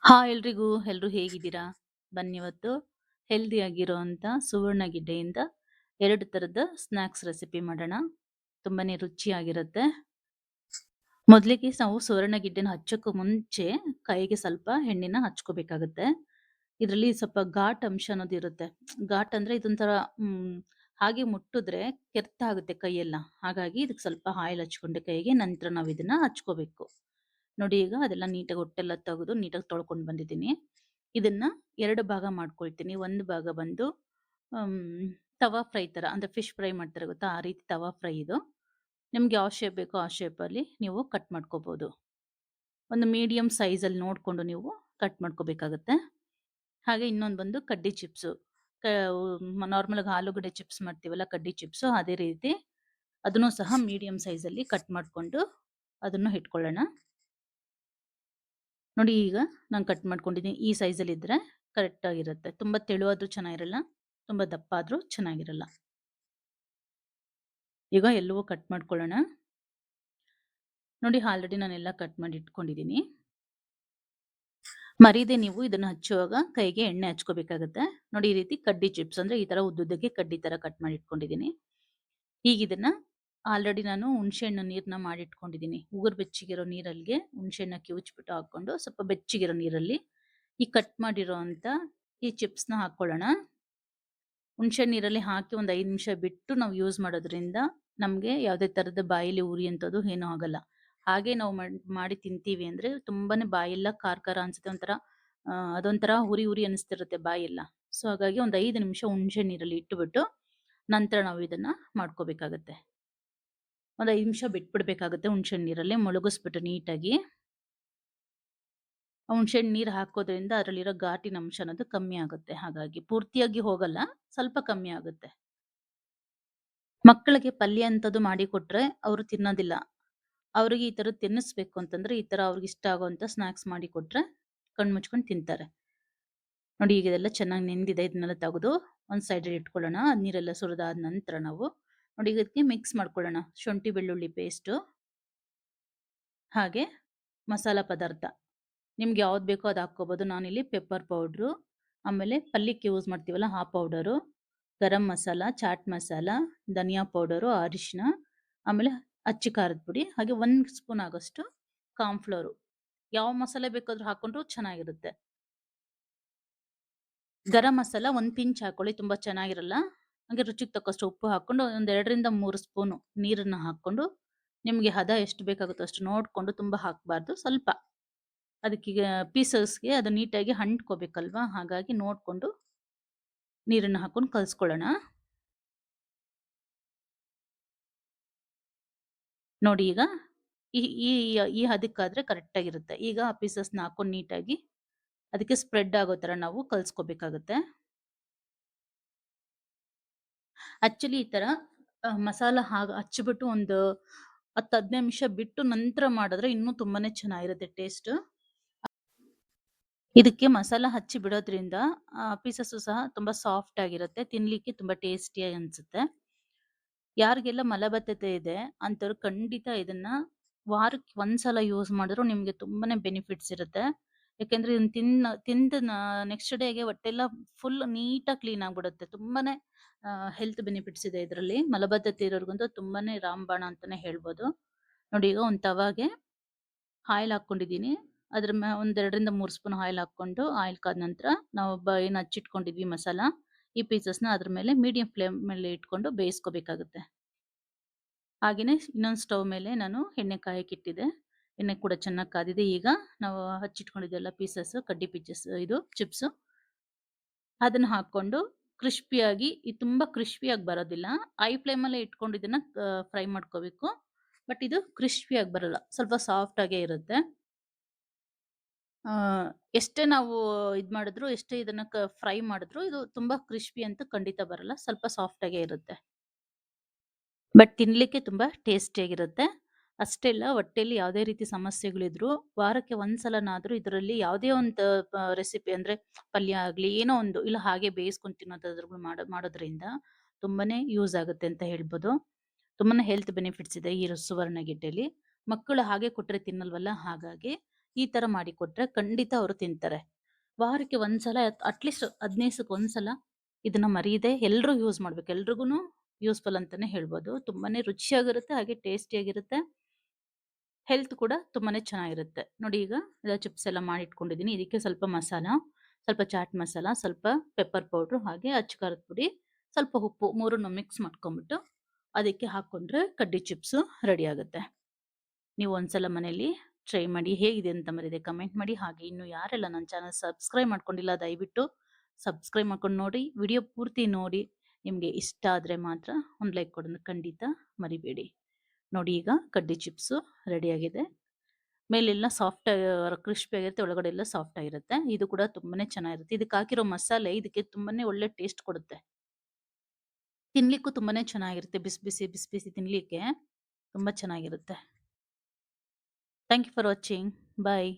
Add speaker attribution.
Speaker 1: Hi ಎಲ್ರಿಗೂ. ಎಲ್ರು ಹೇಗಿದ್ದೀರಾ? ಬನ್ನಿವತ್ತು ಹೆಲ್ದಿಯಾಗಿರೋಂಥ ಸುವರ್ಣಗೆಡ್ಡೆಯಿಂದ 2 ಥರದ ಸ್ನ್ಯಾಕ್ಸ್ ರೆಸಿಪಿ ಮಾಡೋಣ. ತುಂಬಾನೇ ರುಚಿಯಾಗಿರುತ್ತೆ. ಮೊದಲಿಗೆ ನಾವು ಸುವರ್ಣಗೆಡ್ಡೆನ ಹಚ್ಚೋಕ್ಕೂ ಮುಂಚೆ ಕೈಗೆ ಸ್ವಲ್ಪ ಎಣ್ಣೆನ ಹಚ್ಕೋಬೇಕಾಗುತ್ತೆ. ಇದರಲ್ಲಿ ಸ್ವಲ್ಪ ಘಾಟ್ ಅಂಶ ಅನ್ನೋದು ಇರುತ್ತೆ. ಘಾಟ್ ಅಂದ್ರೆ ಇದೊಂಥರ ಹ್ಮ್, ಹಾಗೆ ಮುಟ್ಟಿದ್ರೆ ಕೆರ್ತಾಗುತ್ತೆ ಕೈಯೆಲ್ಲ. ಹಾಗಾಗಿ ಇದಕ್ಕೆ ಸ್ವಲ್ಪ ಆಯಿಲ್ ಹಚ್ಕೊಂಡೆ ಕೈಗೆ, ನಂತರ ನಾವು ಇದನ್ನ ಹಚ್ಕೋಬೇಕು. ನೋಡಿ ಈಗ ಅದೆಲ್ಲ ನೀಟಾಗಿ ಹೊಟ್ಟೆಲ್ಲ ತೆಗೆದು ನೀಟಾಗಿ ತೊಳ್ಕೊಂಡು ಬಂದಿದ್ದೀನಿ. ಇದನ್ನ 2 ಭಾಗ ಮಾಡ್ಕೊಳ್ತೀನಿ. ಒಂದು ಭಾಗ ಬಂದು ಹ್ಮ್, ತವಾ ಫ್ರೈ ತರ ಅಂದ್ರೆ ಫಿಶ್ ಫ್ರೈ ಮಾಡ್ತಾರೆ ಗೊತ್ತಾ? ಆ ರೀತಿ ತವಾ ಫ್ರೈ ಇದು. ನಿಮ್ಗೆ ಯಾವ ಶೇಪ್ ಬೇಕೋ ಆ ಶೇಪಲ್ಲಿ ನೀವು ಕಟ್ ಮಾಡ್ಕೋಬಹುದು. ಒಂದು ಮೀಡಿಯಂ ಸೈಜಲ್ಲಿ ನೋಡ್ಕೊಂಡು ನೀವು ಕಟ್ ಮಾಡ್ಕೋಬೇಕಾಗತ್ತೆ. ಹಾಗೆ ಇನ್ನೊಂದು ಬಂದು ಕಡ್ಡಿ ಚಿಪ್ಸು. ಕ ನಾರ್ಮಲಾಗಿ ಆಲೂಗಡ್ಡೆ ಚಿಪ್ಸ್ ಮಾಡ್ತೀವಲ್ಲ ಕಡ್ಡಿ ಚಿಪ್ಸು, ಅದೇ ರೀತಿ ಅದನ್ನು ಸಹ ಮೀಡಿಯಂ ಸೈಜಲ್ಲಿ ಕಟ್ ಮಾಡ್ಕೊಂಡು ಅದನ್ನು ಇಟ್ಕೊಳ್ಳೋಣ. ನೋಡಿ ಈಗ ನಾನು ಕಟ್ ಮಾಡ್ಕೊಂಡಿದ್ದೀನಿ. ಈ ಸೈಜಲ್ಲಿ ಇದ್ರೆ ಕರೆಕ್ಟ್ ಆಗಿರುತ್ತೆ. ತುಂಬಾ ತೆಳುವಾದ್ರೂ ಚೆನ್ನಾಗಿರಲ್ಲ, ತುಂಬಾ ದಪ್ಪ ಆದ್ರೂ ಚೆನ್ನಾಗಿರಲ್ಲ. ಈಗ ಎಲ್ಲವೂ ಕಟ್ ಮಾಡ್ಕೊಳ್ಳೋಣ. ನೋಡಿ ಆಲ್ರೆಡಿ ನಾನೆಲ್ಲ ಕಟ್ ಮಾಡಿ ಇಟ್ಕೊಂಡಿದ್ದೀನಿ. ಮರೀದೆ ನೀವು ಇದನ್ನ ಹಚ್ಚುವಾಗ ಕೈಗೆ ಎಣ್ಣೆ ಹಚ್ಕೋಬೇಕಾಗತ್ತೆ. ನೋಡಿ ಈ ರೀತಿ ಕಡ್ಡಿ ಚಿಪ್ಸ್ ಅಂದ್ರೆ ಈ ತರ ಉದ್ದುದ್ದಕ್ಕೆ ಕಡ್ಡಿ ತರ ಕಟ್ ಮಾಡಿ ಇಟ್ಕೊಂಡಿದ್ದೀನಿ. ಈಗ ಇದನ್ನ ಆಲ್ರೆಡಿ ನಾನು ಹುಣಸೆಹಣ್ಣು ನೀರನ್ನ ಮಾಡಿಟ್ಕೊಂಡಿದ್ದೀನಿ. ಉಗುರು ಬೆಚ್ಚಗಿರೋ ನೀರಲ್ಲಿಗೆ ಹುಣಸೆಹಣ್ಣ ಕಿವುಚ್ಬಿಟ್ಟು ಹಾಕೊಂಡು ಸ್ವಲ್ಪ ಬೆಚ್ಚಗಿರೋ ನೀರಲ್ಲಿ ಈ ಕಟ್ ಮಾಡಿರೋ ಅಂತ ಈ ಚಿಪ್ಸ್ನ ಹಾಕೊಳ್ಳೋಣ. ಹುಣಸೆ ನೀರಲ್ಲಿ ಹಾಕಿ ಒಂದು 5 ನಿಮಿಷ ಬಿಟ್ಟು ನಾವು ಯೂಸ್ ಮಾಡೋದ್ರಿಂದ ನಮಗೆ ಯಾವುದೇ ಥರದ ಬಾಯಲ್ಲಿ ಉರಿ ಅಂಥದ್ದು ಏನೂ ಆಗಲ್ಲ. ಹಾಗೆ ನಾವು ಮಾಡಿ ತಿಂತೀವಿ ಅಂದರೆ ತುಂಬಾನೇ ಬಾಯೆಲ್ಲ ಖಾರ ಖಾರ ಅನ್ಸುತ್ತೆ. ಒಂಥರ ಅದೊಂಥರ ಉರಿ ಉರಿ ಅನಿಸ್ತಿರುತ್ತೆ ಬಾಯೆಲ್ಲ. ಸೊ ಹಾಗಾಗಿ ಒಂದು 5 ನಿಮಿಷ ಹುಣಸೆ ನೀರಲ್ಲಿ ಇಟ್ಟುಬಿಟ್ಟು ನಂತರ ನಾವು ಇದನ್ನ ಮಾಡ್ಕೋಬೇಕಾಗತ್ತೆ. ಒಂದು 5 ನಿಮಿಷ ಬಿಟ್ಬಿಡ್ಬೇಕಾಗುತ್ತೆ ಹುಣಸೆ ನೀರಲ್ಲಿ ಮುಳುಗಿಸ್ಬಿಟ್ಟು ನೀಟಾಗಿ. ಹುಣಸೆಹಣ್ಣು ನೀರು ಹಾಕೋದ್ರಿಂದ ಅದರಲ್ಲಿರೋ ಘಾಟಿನ ಅಂಶ ಅನ್ನೋದು ಕಮ್ಮಿ ಆಗುತ್ತೆ. ಹಾಗಾಗಿ ಪೂರ್ತಿಯಾಗಿ ಹೋಗಲ್ಲ, ಸ್ವಲ್ಪ ಕಮ್ಮಿ ಆಗುತ್ತೆ. ಮಕ್ಕಳಿಗೆ ಪಲ್ಯ ಅಂಥದ್ದು ಮಾಡಿ ಕೊಟ್ರೆ ಅವರು ತಿನ್ನೋದಿಲ್ಲ. ಅವ್ರಿಗೆ ಈ ಥರದ್ದು ತಿನ್ನಿಸ್ಬೇಕು ಅಂತಂದ್ರೆ ಈ ಥರ ಅವ್ರಿಗೆ ಇಷ್ಟ ಆಗುವಂಥ ಸ್ನಾಕ್ಸ್ ಮಾಡಿ ಕೊಟ್ರೆ ಕಣ್ಣು ಮುಚ್ಕೊಂಡು ತಿಂತಾರೆ. ನೋಡಿ ಈಗ ಇದೆಲ್ಲ ಚೆನ್ನಾಗಿ ನೆಂದಿದೆ. ಇದನ್ನೆಲ್ಲ ತೆಗೆದು ಒಂದು ಸೈಡಲ್ಲಿ ಇಟ್ಕೊಳ್ಳೋಣ. ನೀರೆಲ್ಲ ಸುರಿದಾದ ನಂತರ ನಾವು ನೋಡಿ ಇದಕ್ಕೆ ಮಿಕ್ಸ್ ಮಾಡ್ಕೊಳ್ಳೋಣ. ಶುಂಠಿ ಬೆಳ್ಳುಳ್ಳಿ ಪೇಸ್ಟು, ಹಾಗೆ ಮಸಾಲ ಪದಾರ್ಥ ನಿಮ್ಗೆ ಯಾವ್ದು ಬೇಕೋ ಅದು ಹಾಕ್ಕೋಬೋದು. ನಾನಿಲ್ಲಿ ಪೆಪ್ಪರ್ ಪೌಡ್ರು, ಆಮೇಲೆ ಪಲ್ಯಕ್ಕೆ ಯೂಸ್ ಮಾಡ್ತೀವಲ್ಲ ಆ ಪೌಡರು, ಗರಂ ಮಸಾಲ, ಚಾಟ್ ಮಸಾಲ, ಧನಿಯಾ ಪೌಡರು, ಅರಿಶಿನ, ಆಮೇಲೆ ಅಚ್ಚ ಖಾರದ ಪುಡಿ, ಹಾಗೆ 1 ಸ್ಪೂನ್ ಆಗೋಷ್ಟು ಕಾರ್ನ್‌ಫ್ಲೋರು. ಯಾವ ಮಸಾಲೆ ಬೇಕಾದ್ರೂ ಹಾಕೊಂಡ್ರು ಚೆನ್ನಾಗಿರುತ್ತೆ. ಗರಂ ಮಸಾಲ 1 ಪಿಂಚ್ ಹಾಕೊಳ್ಳಿ, ತುಂಬಾ ಚೆನ್ನಾಗಿರಲ್ಲ. ಹಾಗೆ ರುಚಿಗೆ ತಕ್ಕಷ್ಟು ಉಪ್ಪು ಹಾಕೊಂಡು ಒಂದು 2 ರಿಂದ 3 ಸ್ಪೂನು ನೀರನ್ನ ಹಾಕೊಂಡು ನಿಮ್ಗೆ ಹದ ಎಷ್ಟು ಬೇಕಾಗುತ್ತೋ ಅಷ್ಟು ನೋಡ್ಕೊಂಡು, ತುಂಬಾ ಹಾಕಬಾರ್ದು, ಸ್ವಲ್ಪ ಅದಕ್ಕೀಗ ಪೀಸಸ್‌ಗೆ ಅದು ನೀಟಾಗಿ ಅಂಟ್ಕೋಬೇಕಲ್ವಾ? ಹಾಗಾಗಿ ನೋಡ್ಕೊಂಡು ನೀರನ್ನ ಹಾಕೊಂಡು ಕಲ್ಸ್ಕೊಳ್ಳೋಣ. ನೋಡಿ ಈಗ ಈ ಈ ಈ ಹದಕ್ಕಾದ್ರೆ ಕರೆಕ್ಟಾಗಿರುತ್ತೆ. ಈಗ ಆ ಪೀಸಸ್‌ನ ಹಾಕೊಂಡು ನೀಟಾಗಿ ಅದಕ್ಕೆ ಸ್ಪ್ರೆಡ್ ಆಗೋ ಥರ ನಾವು ಕಲ್ಸ್ಕೋಬೇಕಾಗುತ್ತೆ. ಆಕ್ಚುಲಿ ಈ ಥರ ಮಸಾಲ ಹಚ್ಚಿಬಿಟ್ಟು ಒಂದು 10, 15 ನಿಮಿಷ ಬಿಟ್ಟು ನಂತರ ಮಾಡಿದ್ರೆ ಇನ್ನೂ ತುಂಬಾನೇ ಚೆನ್ನಾಗಿರುತ್ತೆ ಟೇಸ್ಟು. ಇದಕ್ಕೆ ಮಸಾಲ ಹಚ್ಚಿ ಬಿಡೋದ್ರಿಂದ ಪೀಸಸ್ಸು ಸಹ ತುಂಬಾ ಸಾಫ್ಟ್ ಆಗಿರುತ್ತೆ. ತಿನ್ಲಿಕ್ಕೆ ತುಂಬಾ ಟೇಸ್ಟಿಯಾಗಿ ಅನ್ಸುತ್ತೆ. ಯಾರಿಗೆಲ್ಲ ಮಲಬದ್ಧತೆ ಇದೆ ಅಂಥವ್ರು ಖಂಡಿತ ಇದನ್ನ ವಾರಕ್ಕೆ ಒಂದ್ಸಲ ಯೂಸ್ ಮಾಡಿದ್ರು ನಿಮ್ಗೆ ತುಂಬಾನೇ ಬೆನಿಫಿಟ್ಸ್ ಇರುತ್ತೆ. ಯಾಕೆಂದ್ರೆ ಇದನ್ನ ತಿಂದ ನೆಕ್ಸ್ಟ್ ಡೇಗೆ ಹೊಟ್ಟೆಲ್ಲ ಫುಲ್ ನೀಟಾಗಿ ಕ್ಲೀನ್ ಆಗ್ಬಿಡುತ್ತೆ. ತುಂಬಾನೇ ಹೆಲ್ತ್ ಬೆನಿಫಿಟ್ಸ್ ಇದೆ ಇದರಲ್ಲಿ. ಮಲಬದ್ಧತೆ ಇರೋರ್ಗಂತೂ ತುಂಬಾನೇ ರಾಮಬಾಣ ಅಂತಾನೆ ಹೇಳ್ಬೋದು. ನೋಡಿ ಈಗ ಒಂದು ತವಾಗೆ ಆಯಿಲ್ ಹಾಕ್ಕೊಂಡಿದ್ದೀನಿ. ಅದ್ರ ಒಂದ್ 2 ರಿಂದ 3 ಸ್ಪೂನ್ ಆಯಿಲ್ ಹಾಕ್ಕೊಂಡು, ಆಯಿಲ್ ಕಾದ ನಂತರ ನಾವು ಏನು ಹಚ್ಚಿಟ್ಕೊಂಡಿದ್ವಿ ಮಸಾಲ, ಈ ಪೀಸಸ್‌ನ ಅದ್ರ ಮೇಲೆ ಮೀಡಿಯಂ ಫ್ಲೇಮ್ ಮೇಲೆ ಇಟ್ಕೊಂಡು ಬೇಯಿಸ್ಕೋಬೇಕಾಗುತ್ತೆ. ಹಾಗೇನೆ ಇನ್ನೊಂದು ಸ್ಟವ್ ಮೇಲೆ ನಾನು ಎಣ್ಣೆ ಕಾಯಕ್ಕಿಟ್ಟಿದ್ದೆ. ಎಣ್ಣೆ ಕೂಡ ಚೆನ್ನಾಗಿ ಕಾದಿದೆ. ಈಗ ನಾವು ಹಚ್ಚಿಟ್ಕೊಂಡಿದ್ದೆಲ್ಲ ಪೀಸಸ್, ಕಡ್ಡಿ ಪೀಸಸ್ ಇದು ಚಿಪ್ಸು, ಅದನ್ನ ಹಾಕ್ಕೊಂಡು ಕ್ರಿಸ್ಪಿಯಾಗಿ, ಇದು ತುಂಬಾ ಕ್ರಿಸ್ಪಿಯಾಗಿ ಬರೋದಿಲ್ಲ. ಹೈ ಫ್ಲೇಮಲ್ಲೇ ಇಟ್ಕೊಂಡು ಇದನ್ನ ಫ್ರೈ ಮಾಡ್ಕೋಬೇಕು. ಬಟ್ ಇದು ಕ್ರಿಸ್ಪಿಯಾಗಿ ಬರಲ್ಲ. ಸ್ವಲ್ಪ ಸಾಫ್ಟ್ ಆಗೇ ಇರುತ್ತೆ. ಆ, ಎಷ್ಟೇ ನಾವು ಮಾಡಿದ್ರು, ಎಷ್ಟೇ ಇದನ್ನ ಫ್ರೈ ಮಾಡಿದ್ರು ಇದು ತುಂಬಾ ಕ್ರಿಸ್ಪಿ ಅಂತೂ ಖಂಡಿತ ಬರಲ್ಲ. ಸ್ವಲ್ಪ ಸಾಫ್ಟ್ ಆಗೇ ಇರುತ್ತೆ. ಬಟ್ ತಿನ್ಲಿಕ್ಕೆ ತುಂಬಾ ಟೇಸ್ಟಿಯಾಗಿರುತ್ತೆ. ಅಷ್ಟೇ ಅಲ್ಲ, ಹೊಟ್ಟೆಯಲ್ಲಿ ಯಾವುದೇ ರೀತಿ ಸಮಸ್ಯೆಗಳಿದ್ರು ವಾರಕ್ಕೆ ಒಂದ್ಸಲನಾದ್ರೂ ಇದರಲ್ಲಿ ಯಾವುದೇ ಒಂದು ರೆಸಿಪಿ ಅಂದ್ರೆ ಪಲ್ಯ ಆಗ್ಲಿ, ಏನೋ ಒಂದು ಇಲ್ಲ ಹಾಗೆ ಬೇಯಿಸ್ಕೊಂಡು ತಿನ್ನೋದಾದ್ರೂ ಮಾಡೋದ್ರಿಂದ ತುಂಬಾನೇ ಯೂಸ್ ಆಗುತ್ತೆ ಅಂತ ಹೇಳ್ಬೋದು. ತುಂಬಾನೇ ಹೆಲ್ತ್ ಬೆನಿಫಿಟ್ಸ್ ಇದೆ ಈ ಸುವರ್ಣ ಗೆಡ್ಡೆಲಿ. ಮಕ್ಕಳು ಹಾಗೆ ಕೊಟ್ರೆ ತಿನ್ನಲ್ವಲ್ಲ, ಹಾಗಾಗಿ ಈ ತರ ಮಾಡಿಕೊಟ್ರೆ ಖಂಡಿತ ಅವರು ತಿಂತಾರೆ. ವಾರಕ್ಕೆ ಒಂದ್ಸಲ ಅಟ್‌ಲೀಸ್ಟ್ 15 ದಿವಸಕ್ಕೆ ಒಂದ್ಸಲ ಇದನ್ನ ಮರೀದೆ ಎಲ್ರೂ ಯೂಸ್ ಮಾಡ್ಬೇಕು. ಎಲ್ರಿಗೂನು ಯೂಸ್‌ಫುಲ್ ಅಂತಾನೆ ಹೇಳ್ಬೋದು. ತುಂಬಾನೇ ರುಚಿಯಾಗಿರುತ್ತೆ, ಹಾಗೆ ಟೇಸ್ಟಿಯಾಗಿರುತ್ತೆ. ಹೆಲ್ತ್ ಕೂಡ ತುಂಬಾನೇ ಚೆನ್ನಾಗಿರುತ್ತೆ. ನೋಡಿ ಈಗ ಚಿಪ್ಸ್ ಎಲ್ಲ ಮಾಡಿಟ್ಕೊಂಡಿದ್ದೀನಿ. ಇದಕ್ಕೆ ಸ್ವಲ್ಪ ಮಸಾಲ, ಸ್ವಲ್ಪ ಚಾಟ್ ಮಸಾಲ, ಸ್ವಲ್ಪ ಪೆಪ್ಪರ್ ಪೌಡರ್, ಹಾಗೆ ಅಚ್ಚ ಖಾರದ ಪುಡಿ, ಸ್ವಲ್ಪ ಉಪ್ಪು 3ನ್ನು ಮಿಕ್ಸ್ ಮಾಡ್ಕೊಂಬಿಟ್ಟು ಅದಕ್ಕೆ ಹಾಕ್ಕೊಂಡ್ರೆ ಕಡ್ಡಿ ಚಿಪ್ಸು ರೆಡಿ ಆಗುತ್ತೆ. ನೀವು ಒಂದ್ಸಲ ಮನೇಲಿ ಟ್ರೈ ಮಾಡಿ. ಹೇಗಿದೆ ಅಂತ ಮರೀದೆ ಕಮೆಂಟ್ ಮಾಡಿ. ಹಾಗೆ ಇನ್ನು ಯಾರೆಲ್ಲ ನನ್ನ ಚಾನಲ್ ಸಬ್ಸ್ಕ್ರೈಬ್ ಮಾಡ್ಕೊಂಡಿಲ್ಲ ದಯವಿಟ್ಟು ಸಬ್ಸ್ಕ್ರೈಬ್ ಮಾಡ್ಕೊಂಡು ನೋಡಿ. ವಿಡಿಯೋ ಪೂರ್ತಿ ನೋಡಿ. ನಿಮಗೆ ಇಷ್ಟ ಆದರೆ ಮಾತ್ರ ಒಂದು ಲೈಕ್ ಕೊಡೋದನ್ನ ಖಂಡಿತ ಮರಿಬೇಡಿ. ನೋಡಿ ಈಗ ಕಡ್ಡಿ ಚಿಪ್ಸು ರೆಡಿಯಾಗಿದೆ. ಮೇಲೆಲ್ಲ ಸಾಫ್ಟ್ ಕ್ರಿಸ್ಪಿ ಆಗಿರುತ್ತೆ, ಒಳಗಡೆ ಎಲ್ಲ ಸಾಫ್ಟ್ ಆಗಿರುತ್ತೆ. ಇದು ಕೂಡ ತುಂಬಾನೇ ಚೆನ್ನಾಗಿರುತ್ತೆ. ಇದಕ್ಕೆ ಹಾಕಿರೋ ಮಸಾಲೆ ಇದಕ್ಕೆ ತುಂಬಾನೇ ಒಳ್ಳೆ ಟೇಸ್ಟ್ ಕೊಡುತ್ತೆ. ತಿನ್ಲಿಕ್ಕೂ ತುಂಬಾನೇ ಚೆನ್ನಾಗಿರುತ್ತೆ. ಬಿಸಿ ಬಿಸಿ ಬಿಸಿ ಬಿಸಿ ತಿನ್ಲಿಕ್ಕೆ ತುಂಬಾ ಚೆನ್ನಾಗಿರುತ್ತೆ. Thank you for watching. Bye.